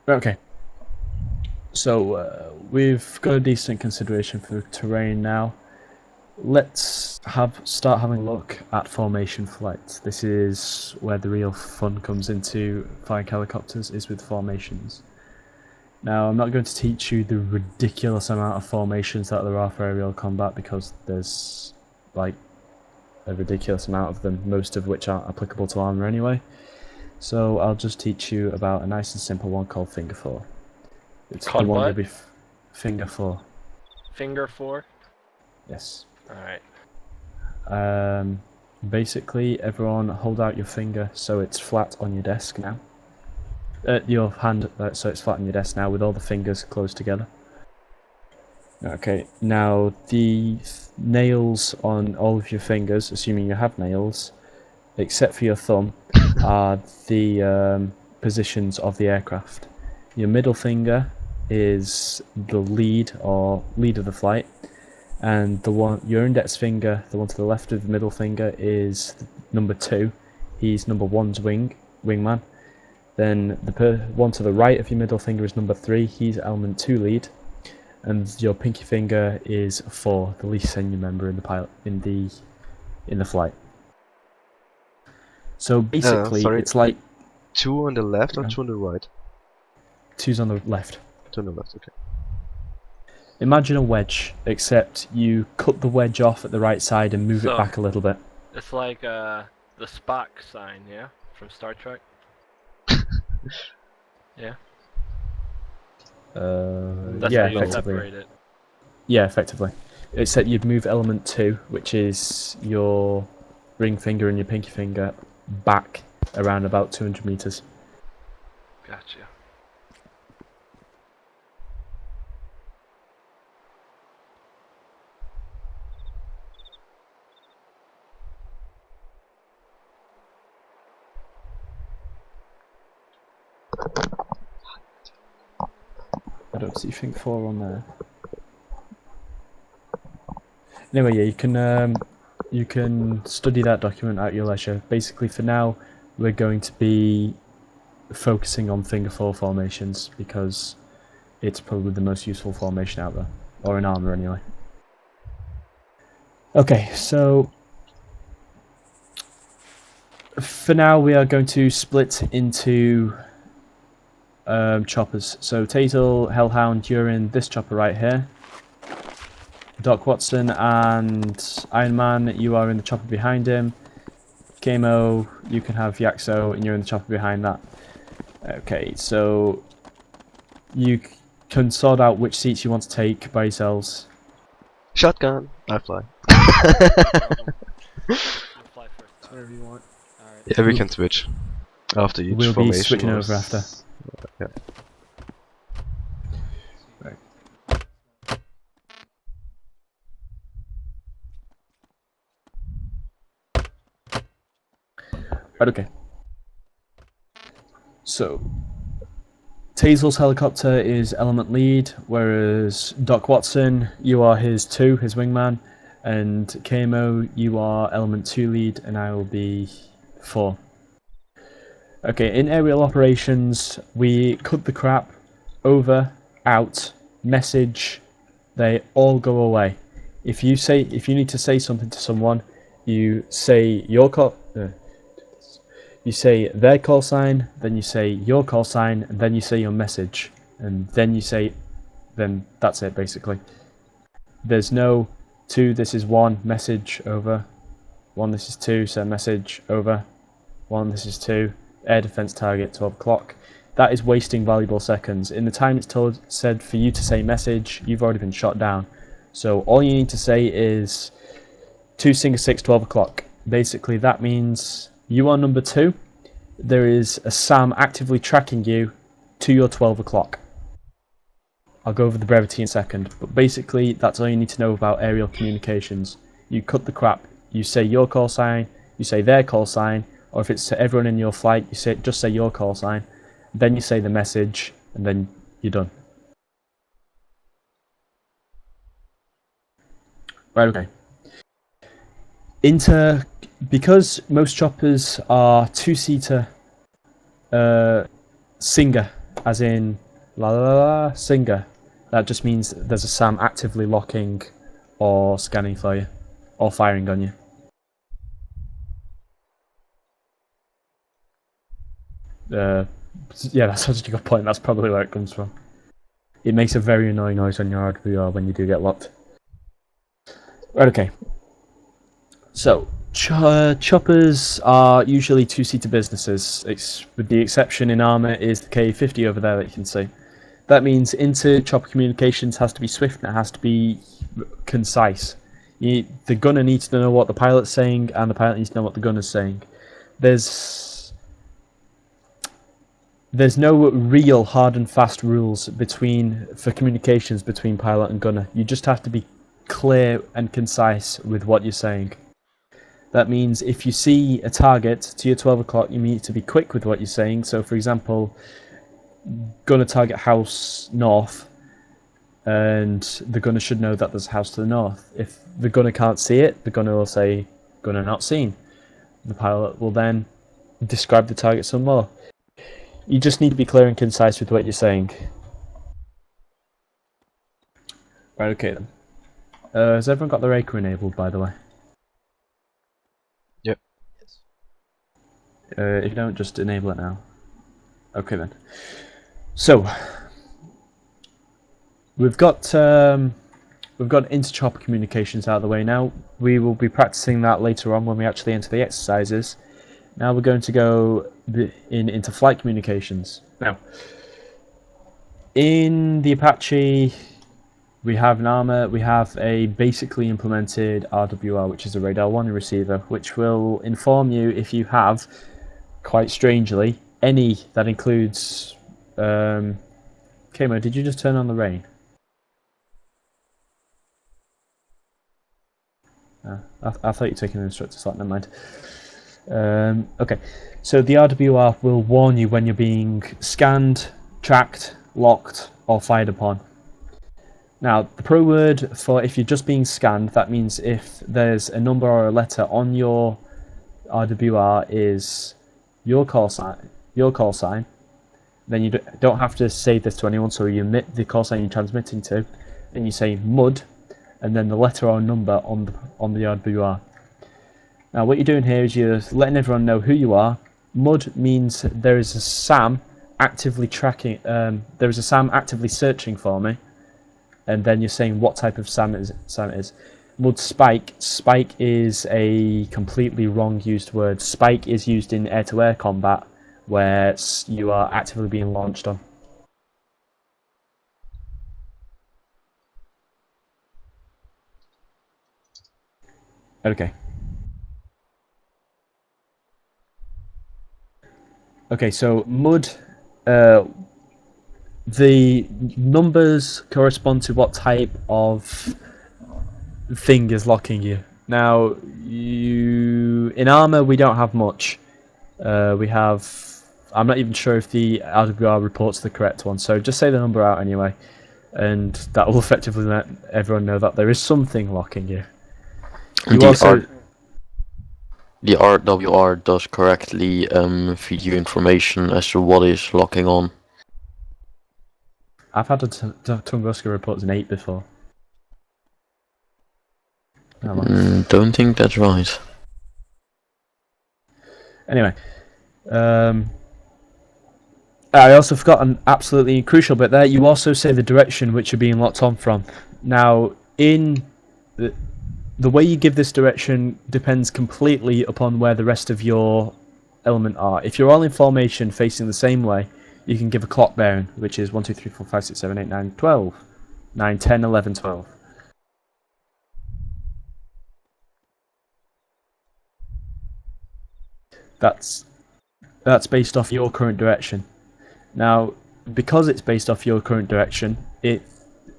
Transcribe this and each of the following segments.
Okay. So we've got a decent consideration for terrain now. Let's start having a look at formation flight. This is where the real fun comes into flying helicopters, is with formations. Now, I'm not going to teach you the ridiculous amount of formations that there are for aerial combat, because there's like a ridiculous amount of them, most of which aren't applicable to armor anyway. So I'll just teach you about a nice and simple one called Finger 4. It's Called the one what? you'll be Finger 4. Finger 4? Yes. Alright. Basically, everyone hold out your finger so it's flat on your desk now. Your hand, so it's flat on your desk now, with all the fingers closed together. Okay, now the nails on all of your fingers, assuming you have nails, except for your thumb, are the positions of the aircraft. Your middle finger is the lead, or lead of the flight, and your index finger, the one to the left of the middle finger, is number 2. He's number 1's wingman. Then the one to the right of your middle finger is number 3. He's element 2 lead, and your pinky finger is 4, the least senior member in the flight. So basically, it's like 2 on the left or 2 on the right? 2's on the left. 2 on the left, okay. Imagine a wedge, except you cut the wedge off at the right side and move it back a little bit. It's like the Spock sign, yeah? From Star Trek? Yeah? That's yeah, how you effectively. separate it. Yeah, effectively. Except you'd move element 2, which is your ring finger and your pinky finger, back around about 200 meters. Gotcha. I don't see Think 4 on there. Anyway, yeah, you can study that document at your leisure. Basically, for now, we're going to be focusing on Finger 4 formations, because it's probably the most useful formation out there, or in armor anyway. Okay, so for now we are going to split into choppers. So Tazel, Hellhound, you're in this chopper right here. Doc Watson and Iron Man, you are in the chopper behind him. Kamo, you can have Yaxo, and you're in the chopper behind that. Okay, so you can sort out which seats you want to take by yourselves. Shotgun! I fly. You fly first. Whatever you want. Alright. Yeah, we can switch. After each We'll be formation. switching or over after. Yeah. Right, okay. So, Tazel's helicopter is element lead, whereas Doc Watson, you are his 2, his wingman, and KMO, you are element 2 lead, and I will be 4. Okay, in aerial operations, we cut the crap, over, out, message, they all go away. If you need to say something to someone, you say your call. You say their call sign, then you say your call sign, and then you say your message, and then you say, then that's it basically. There's no 2, this is 1, message, over. 1, this is 2, send message, over. 1, this is 2, air defense target, 12 o'clock. That is wasting valuable seconds. In the time it's said for you to say message, you've already been shot down. So all you need to say is 2 Singer 6, 12 o'clock. Basically that means you are number 2. There is a SAM actively tracking you to your 12 o'clock. I'll go over the brevity in a second, but basically that's all you need to know about aerial communications. You cut the crap, you say your call sign, you say their call sign, or if it's to everyone in your flight, you just say your call sign, then you say the message, and then you're done. Right, okay. Because most choppers are 2-seater Singer as in la la la singer. That just means there's a SAM actively locking or scanning for you, or firing on you. Yeah, that's such a good point. That's probably where it comes from. It makes a very annoying noise on your RWR when you do get locked. Right, okay. So, choppers are usually two-seater businesses, with the exception in Arma is the K50 over there that you can see. That means inter-chopper communications has to be swift and it has to be concise. The gunner needs to know what the pilot's saying, and the pilot needs to know what the gunner's saying. There's no real hard and fast rules for communications between pilot and gunner. You just have to be clear and concise with what you're saying. That means if you see a target to your 12 o'clock, you need to be quick with what you're saying. So, for example, gunner target house north, and the gunner should know that there's a house to the north. If the gunner can't see it, the gunner will say, gunner not seen. The pilot will then describe the target some more. You just need to be clear and concise with what you're saying. Right, okay then. Has everyone got their acre enabled, by the way? Yep. If you don't, just enable it now. Okay then. So, we've got inter-chopper communications out of the way now. We will be practicing that later on when we actually enter the exercises. Now we're going to go into flight communications. Now, in the Apache, we have an Arma, we have a basically implemented RWR, which is a radar warning receiver, which will inform you if you have, quite strangely, any that includes... Kamo, did you just turn on the rain? I thought you were taking an instructor slot, never mind. Okay, so the RWR will warn you when you're being scanned, tracked, locked, or fired upon. Now, the pro word for if you're just being scanned, that means if there's a number or a letter on your RWR is your call sign, then you don't have to say this to anyone, so you emit the call sign you're transmitting to, and you say MUD, and then the letter or number on the RWR. Now what you're doing here is you're letting everyone know who you are. MUD means there is a SAM actively tracking, there is a SAM actively searching for me, and then you're saying what type of SAM it is. MUD spike. Spike is a completely wrong used word. Spike is used in air-to-air combat, where you are actively being launched on. Okay. Okay, so MUD, the numbers correspond to what type of thing is locking you. Now, in Arma we don't have much. We have... I'm not even sure if the RWR reports the correct one, so just say the number out anyway, and that will effectively let everyone know that there is something locking you. The RWR does correctly feed you information as to what is locking on. I've had a Tunguska report as an 8 before. Don't think that's right. Anyway, I also forgot an absolutely crucial bit there. You also say the direction which you're being locked on from. Now, in the way you give this direction depends completely upon where the rest of your element are. If you're all in formation facing the same way, you can give a clock bearing, which is 1, 2, 3, 4, 5, 6, 7, 8, 9, 12. 9, 10, 11, 12. That's based off your current direction. Now, because it's based off your current direction, it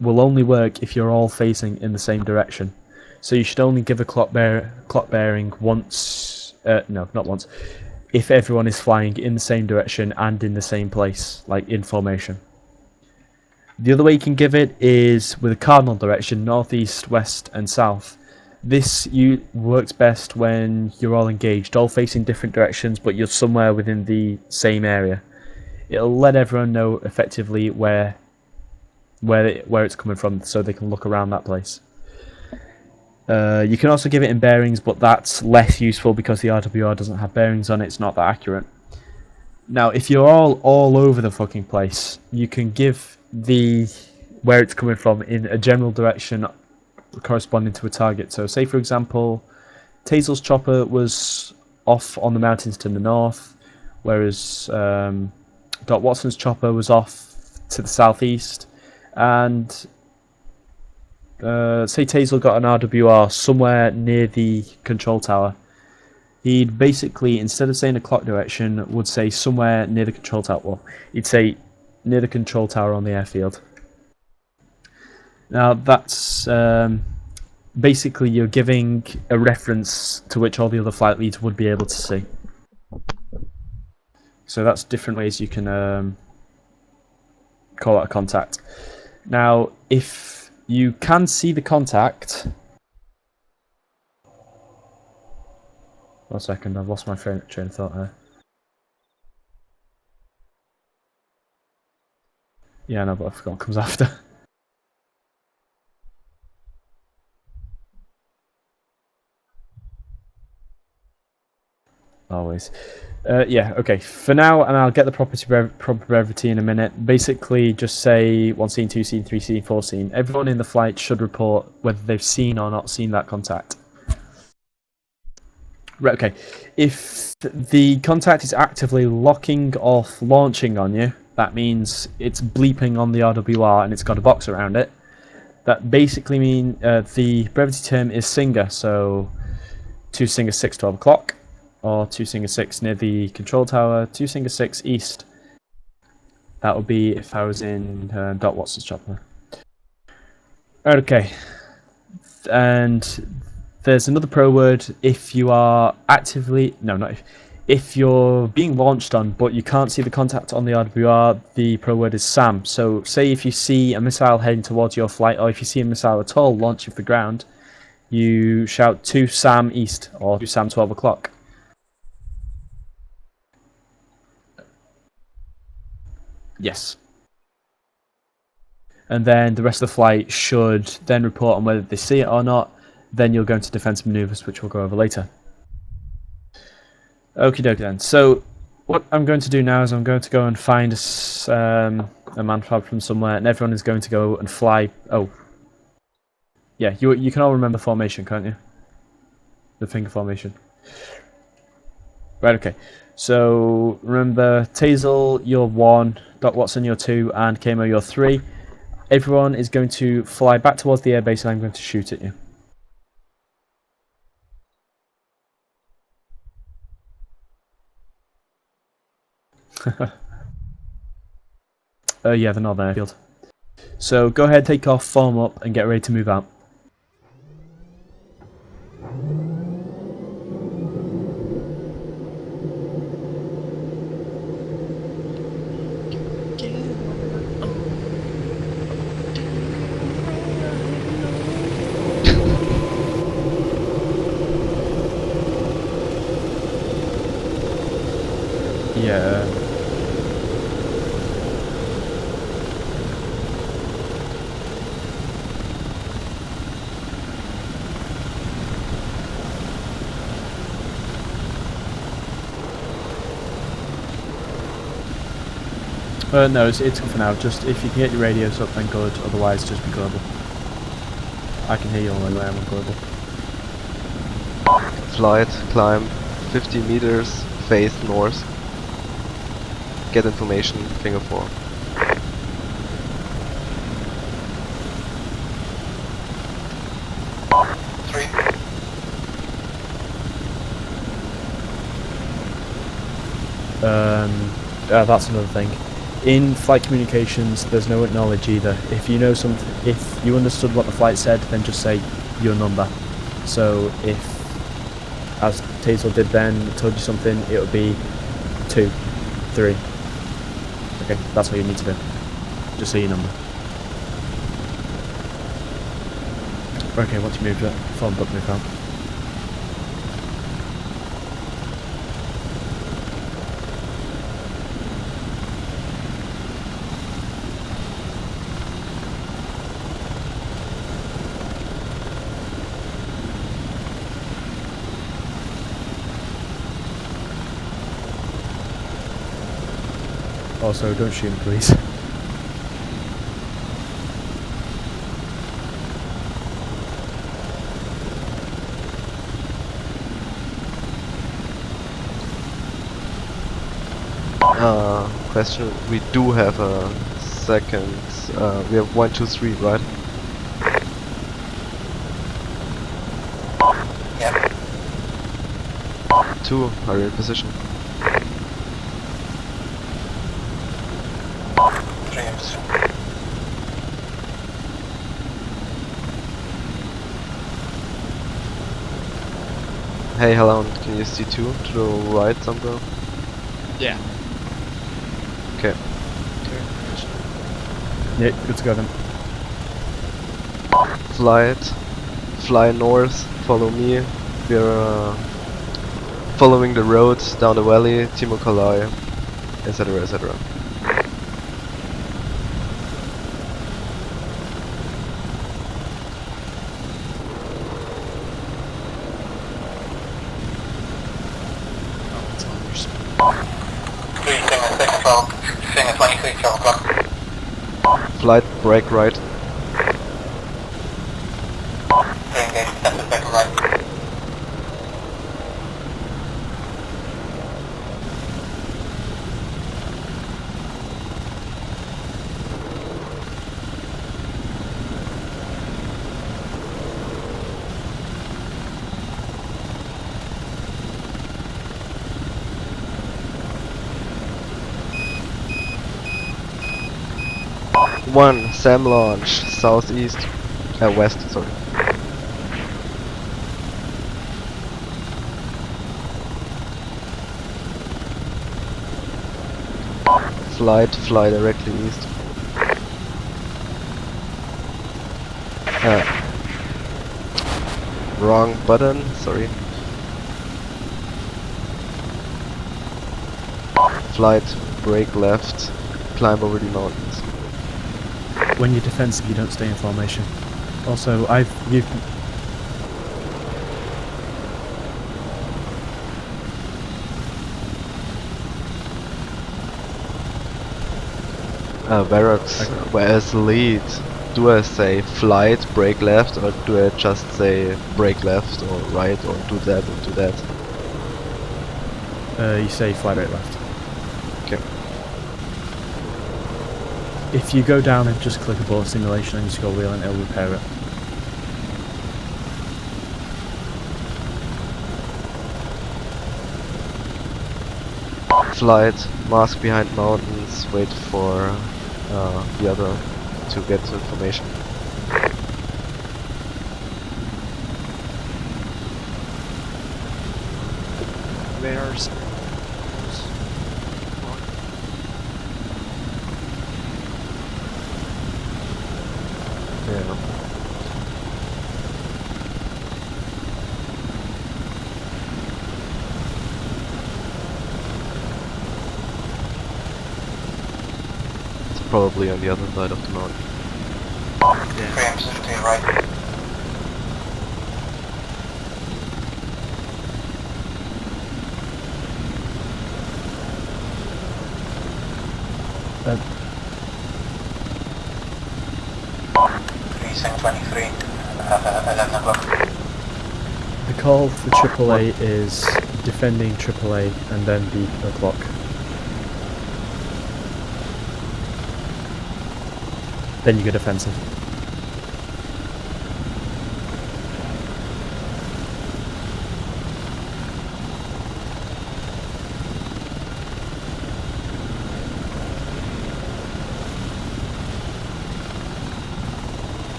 will only work if you're all facing in the same direction. So you should only give a clock bearing once, no, not once, if everyone is flying in the same direction and in the same place, like in formation. The other way you can give it is with a cardinal direction, northeast, west and south. This works best when you're all engaged, all facing different directions, but you're somewhere within the same area. it'll let everyone know effectively where it's coming from, so they can look around that place. You can also give it in bearings, but that's less useful because the RWR doesn't have bearings on it. It's not that accurate. Now, if you're all over the fucking place, you can give where it's coming from in a general direction corresponding to a target. So, say for example, Tazel's chopper was off on the mountains to the north, whereas Doc Watson's chopper was off to the southeast, and say Tazel got an RWR somewhere near the control tower. He'd basically, instead of saying a clock direction, would say somewhere near the control tower. Well, he'd say near the control tower on the airfield. Now that's basically you're giving a reference to which all the other flight leads would be able to see. So that's different ways you can call out a contact. Now, if you can see the contact... 1 second, I've lost my train of thought there. Yeah, no, but I forgot what comes after. Always. Yeah, okay. For now, and I'll get the proper brevity in a minute. Basically, just say 1 scene, 2 scene, 3 scene, 4 scene. Everyone in the flight should report whether they've seen or not seen that contact. Right, okay. If the contact is actively locking off launching on you, that means it's bleeping on the RWR and it's got a box around it. That basically means the brevity term is Singer, so 2 Singer 6, 12 o'clock, or 2 Singer 6 near the control tower, 2 Singer 6 east. That would be if I was in Doc Watson's chopper. Okay. And there's another pro word if you are actively... No, not if you're being launched on, but you can't see the contact on the RWR, the pro word is SAM. So say if you see a missile heading towards your flight, or if you see a missile at all launching for the ground, you shout 2 SAM east, or 2 SAM 12 o'clock. Yes. And then the rest of the flight should then report on whether they see it or not. Then you'll go into defensive maneuvers, which we'll go over later. Okie dokie then. So what I'm going to do now is I'm going to go and find a manfab from somewhere, and everyone is going to go and fly. Oh, yeah, you can all remember formation, can't you? The finger formation. Right, okay. So remember, Tazel, you're 1, Doc Watson, you're 2, and Kamo, you're 3. Everyone is going to fly back towards the airbase, and I'm going to shoot at you. Yeah, the northern airfield. So go ahead, take off, form up, and get ready to move out. Yeah. No, it's good for now. Just if you can get your radios up, then good. Otherwise, just be global. I can hear you all the way. I'm on global. Flight, climb, 50 meters, face north. Get information, finger 4. That's another thing. In flight communications, there's no acknowledge either. If you know something, if you understood what the flight said, then just say your number. So if, as Tazel did then, told you something, it would be 2, 3. Okay, that's all you need to do. Just say your number. Okay, once you moved it, phone book move out. Also, don't shoot him, please. Question, we do have a second, we have 1, 2, 3, right? Yep. 2, are you in position? 3 in position. Hey Hellhound, can you see 2 to the right somewhere? Yeah. Okay. Yeah, good to go then. Fly north, follow me. We're following the road down the valley, Timo Kalai, etc, etc. Oh, it's on your screen. 3 Singer 6 12, Singer 23 12 o'clock. Flight, brake right. 3 engaged, center second right. One, SAM launch, southeast, west, sorry. Fly directly east. Wrong button, sorry. Flight, brake left, climb over the mountains. When you're defensive, you don't stay in formation. Also, you've Barracks, where's the lead? Do I say flight, brake left, or do I just say brake left or right, or do that or do that? you say fly right left. Okay. If you go down and just click abort simulation and you score wheel and it'll repair it. Flight, mask behind mountains, wait for the other to get information. There's. Yeah. It's probably on the other side of the mountain. 3 in position to your right. Uh, 3 Singer 23, 11 o'clock. the call for AAA is defending AAA and then beep o'clock. Then you go defensive.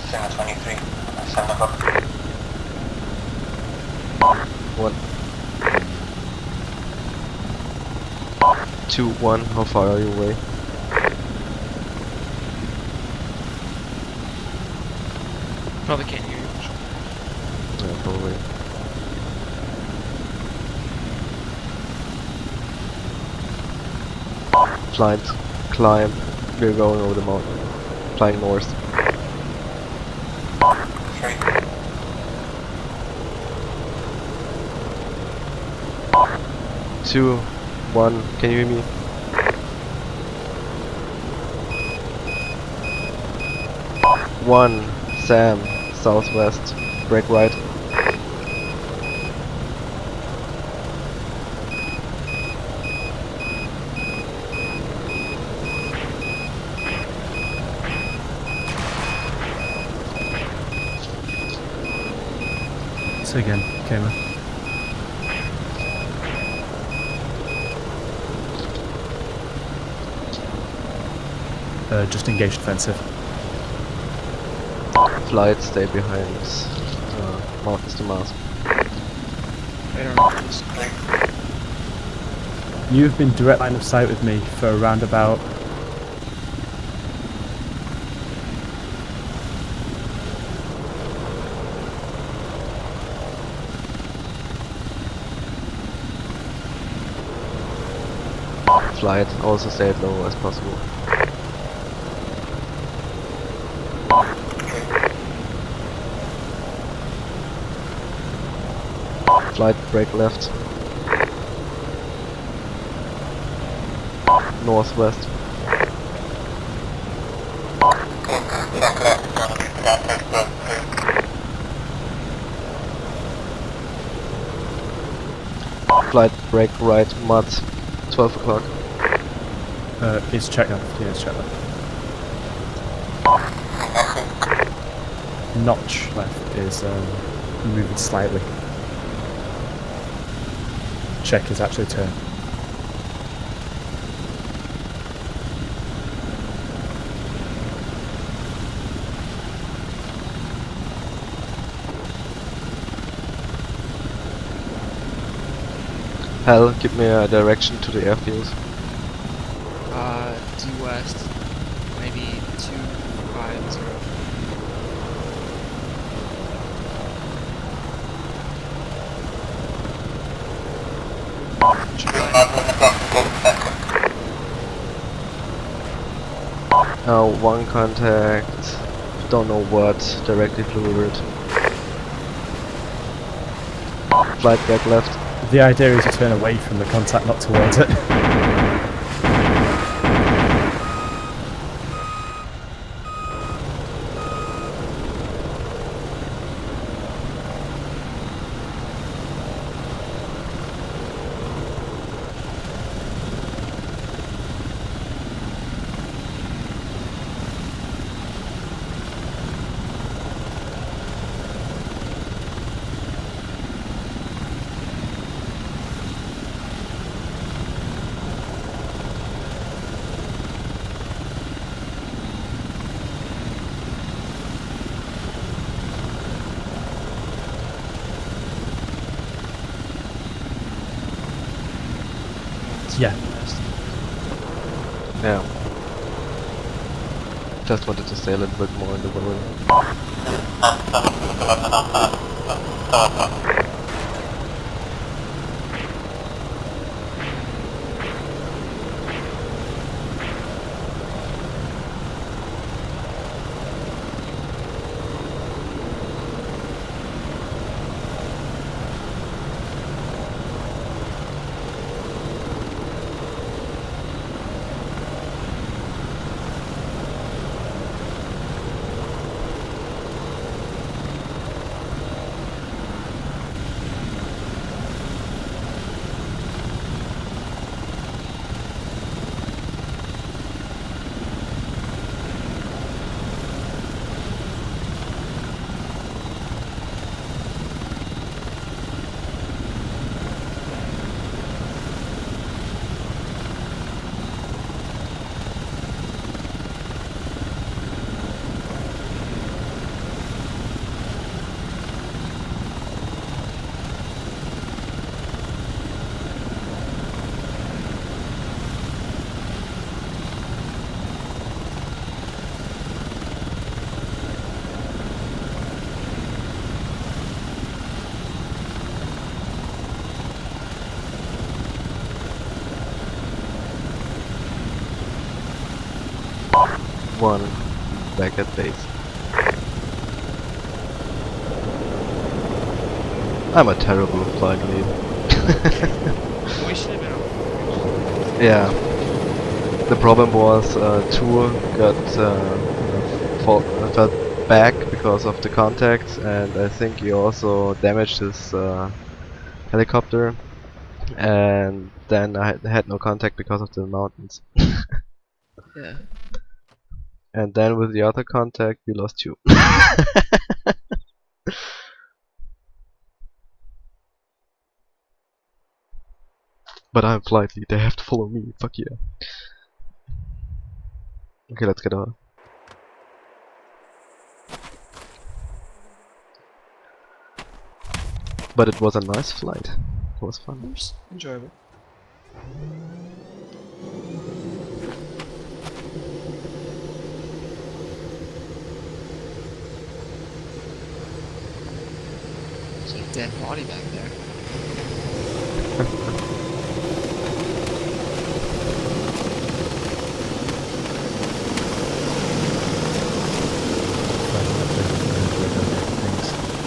Singer 23, 7 o'clock. 1. 2, 1, how far are you away? Probably can't hear you. Yeah, probably. Flight, climb, we're going over the mountain. Flying north. 3. 2, 1, can you hear me? One, Sam, southwest, brake right. So again, Kama. Just engaged offensive. Flight, stay behind mountains to Mars. Radar markers. You've been direct line of sight with me for around about Flight, also stay as low as possible. Flight, brake left. Northwest. Check left, that takes Flight, brake right, mud, 12 o'clock. it's check left. Yeah, it's check left. Notch left is moving slightly. Check is actually turn. Hell, give me a direction to the airfield. Due west, maybe 250. One contact, don't know what, directly flew it. Flight back left. The idea is to turn away from the contact, not towards it. Yeah. Yeah. Just wanted to stay a little bit more in the valley. One, back at base. I'm a terrible flight lead. We should have been Yeah. The problem was two got fell back because of the contacts, and I think he also damaged his helicopter. And then I had no contact because of the mountains. Yeah. And then with the other contact, we lost two. But I'm flight lead, they have to follow me, fuck yeah. Okay, let's get out. But it was a nice flight. It was fun. It was enjoyable. There's a dead body back there.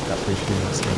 That's literally nasty.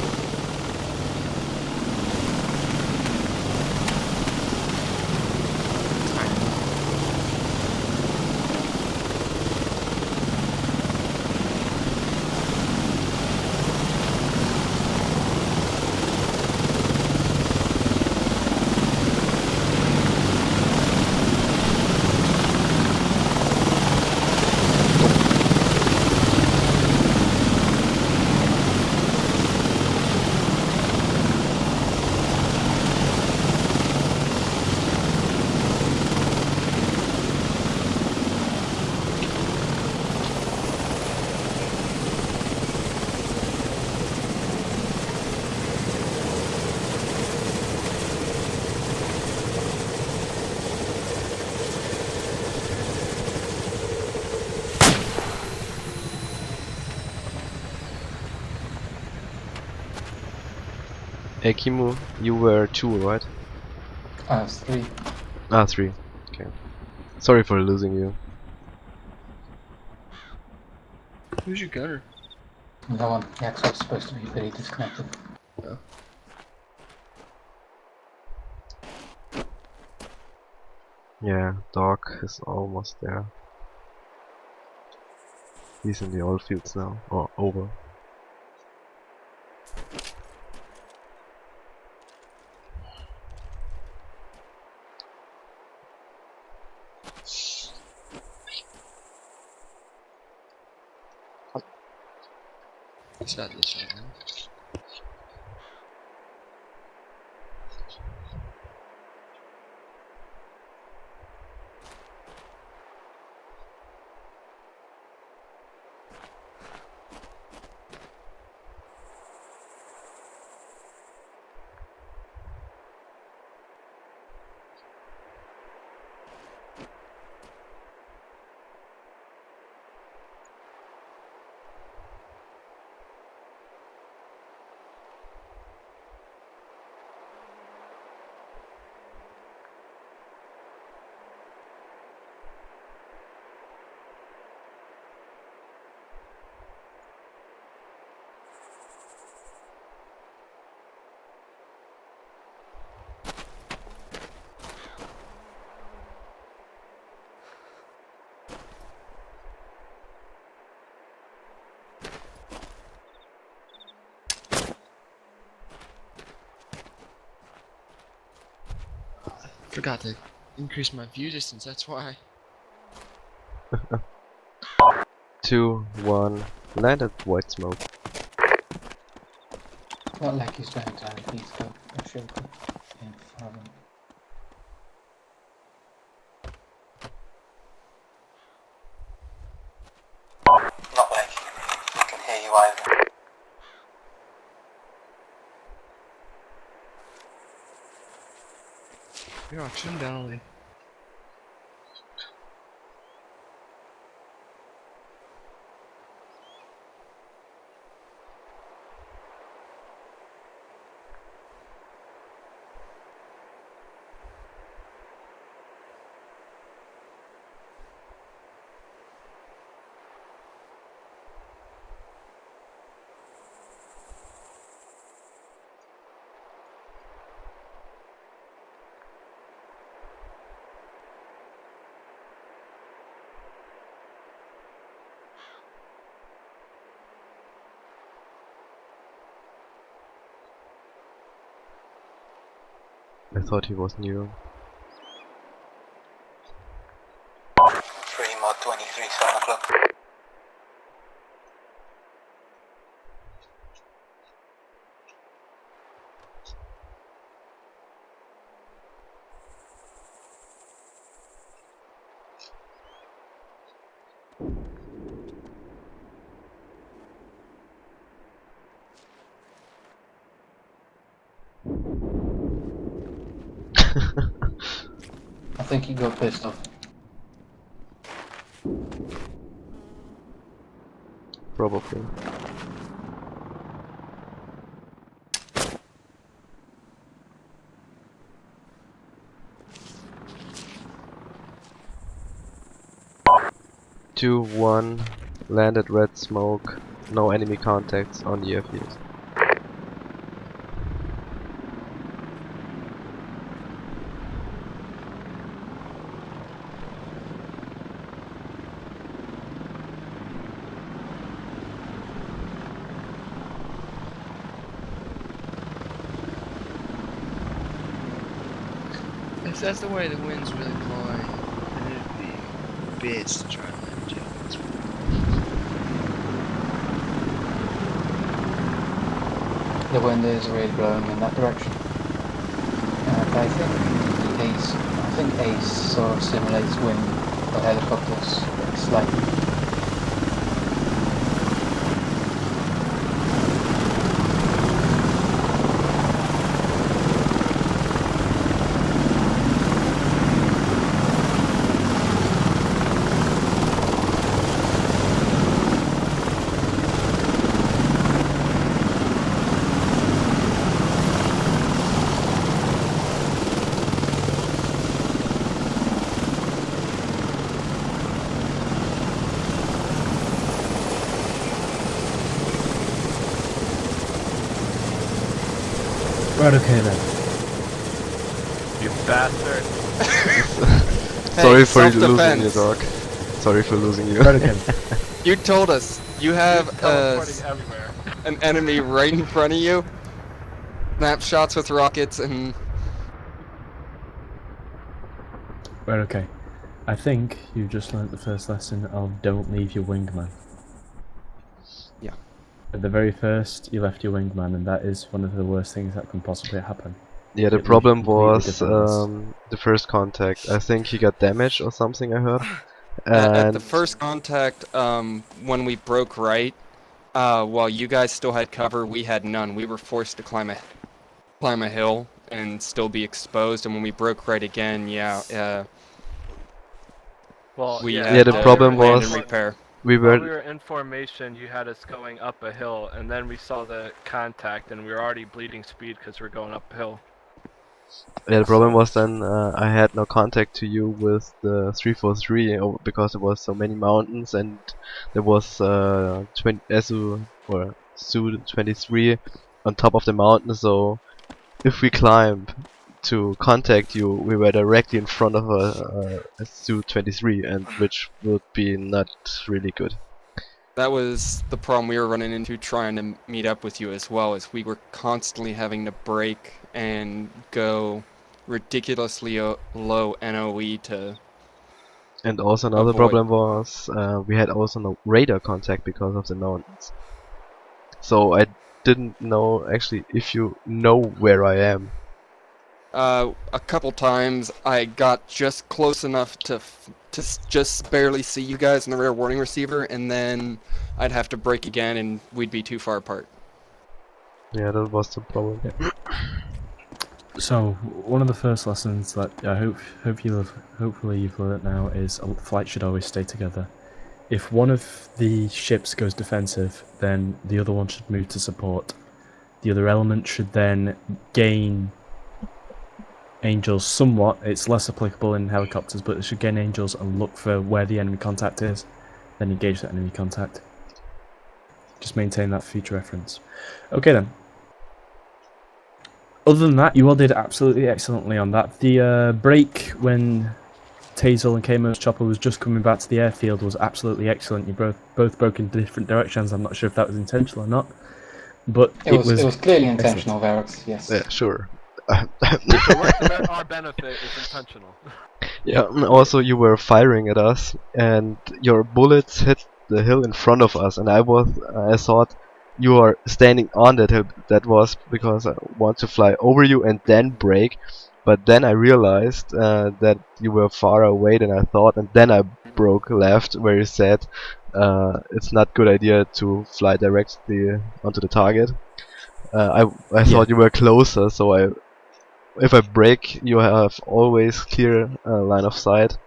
Hey Kimu, you were 2, right? 3. Ah, 3. Okay. Sorry for losing you. Who's your gunner? No one. Yeah, 'cause I was supposed to be, but he disconnected. Oh. Yeah, Dog is almost there. He's in the oil fields now. Or over. He's got this right now. Forgot to increase my view distance, that's why. 2, 1, land at white smoke. Not like he's going to. He's got a joker in front of him. Not like we can hear you either. You're auction down. I thought he was new. 3 mod 23, 7 o'clock. I think he got pissed off. Probably. Two, one, landed red smoke, no enemy contacts on the airfield. If that's the way the wind's really blowing, then it'd be a bitch to try and land Joe. The wind is really blowing in that direction. But I think Ace sort of simulates wind for helicopters slightly. Right, okay then. You bastard. Sorry for losing you, self-defense. dog. Sorry for losing you. Right, okay. You told us you have Teleporting everywhere. an enemy right in front of you. Snapshots with rockets and Right, okay. I think you've just learnt the first lesson of don't leave your wingman. Yeah. At the very first, you left your wingman, and that is one of the worst things that can possibly happen. Yeah, the It problem leaves completely was different. the first contact. I think he got damaged or something, I heard. at And the first contact, when we broke right, while you guys still had cover, we had none. We were forced to climb a hill and still be exposed. And when we broke right again, Well, we yeah, Yeah, the had to problem land was- and repair. we While we were were in formation, you had us going up a hill, and then we saw the contact, and we were already bleeding speed because we're going uphill. yeah, the problem was then I had no contact to you with the 343 because there was so many mountains and there was Su-23 on top of the mountain, so if we climb to contact you, we were directly in front of a Su-23, and which would be not really good. That was the problem we were running into trying to meet up with you as well, is we were constantly having to brake and go ridiculously low NOE to... And also another Avoid. problem was we had also no radar contact because of the mountains. So I didn't know actually if you know where I am. A couple times I got just close enough to just barely see you guys in the rear warning receiver, and then I'd have to brake again and we'd be too far apart. Yeah, that was the problem. Yeah. So, one of the first lessons that I hopefully you've learnt now is a flight should always stay together. If one of the ships goes defensive, then the other one should move to support. The other element should then gain angels somewhat. It's less applicable in helicopters, but it should gain angels and look for where the enemy contact is, then engage that enemy contact. Just maintain that for future reference. Okay then. Other than that, you all did absolutely excellently on that. The break when Tazel and K-Mo's chopper was just coming back to the airfield was absolutely excellent. You both broke in different directions. I'm not sure if that was intentional or not, but It was clearly intentional, Varrox, yes. Yeah, sure. So what's to our benefit is intentional. Yeah, and also you were firing at us, and your bullets hit the hill in front of us, and I thought you are standing on that hill. That was because I want to fly over you and then brake, but then I realized that you were far away than I thought, and then I broke left, where you said it's not good idea to fly directly onto the target. I thought you were closer, so if I brake, you have always clear line of sight.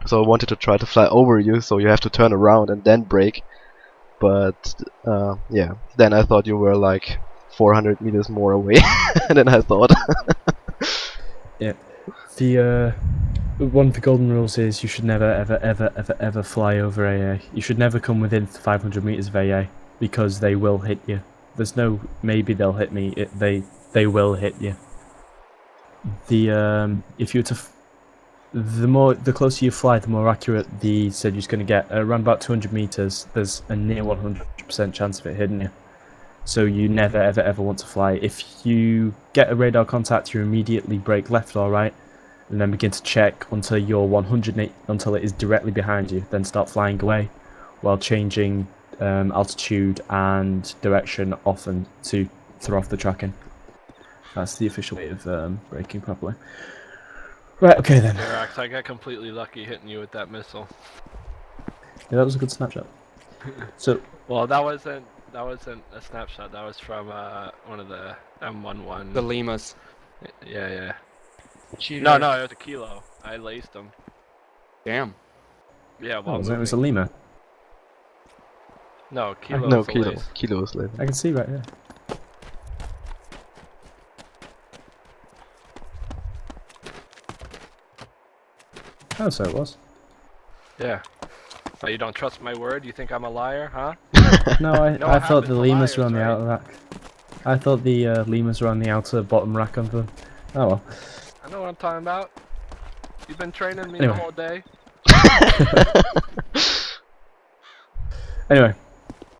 So I wanted to try to fly over you, so you have to turn around and then brake. But yeah, then I thought you were like 400 meters more away than I thought. Yeah. The one of the golden rules is you should never ever fly over AA. You should never come within 500 meters of AA because they will hit you. There's no maybe they'll hit me. They will hit you. If you were to the closer you fly, the more accurate the schedule's going to get. Around about 200 meters, there's a near 100% chance of it hitting you. So you never ever want to fly. If you get a radar contact, you immediately brake left or right, and then begin to check until you're 100 until it is directly behind you. Then start flying away, while changing altitude and direction often to throw off the tracking. That's the official way of braking properly. Right, okay then. Arax, I got completely lucky hitting you with that missile. Yeah, that was a good snapshot. So, Well, that wasn't a snapshot. That was from one of the M11. The Limas. Yeah. Cheater. No, it was a kilo. I laced them. Damn. Yeah, oh, while it was a moving. Lima. No, kilo. No, is a kilo. lace. Kilos later. I can see right here. Oh, so it was. Yeah. Oh, you don't trust my word? You think I'm a liar, huh? No, know I what thought happens the to lemurs were liars, on the right? outer rack. I thought the lemurs were on the outer bottom rack of them. Oh well. I know what I'm talking about. You've been training me Anyway. the whole day. Anyway,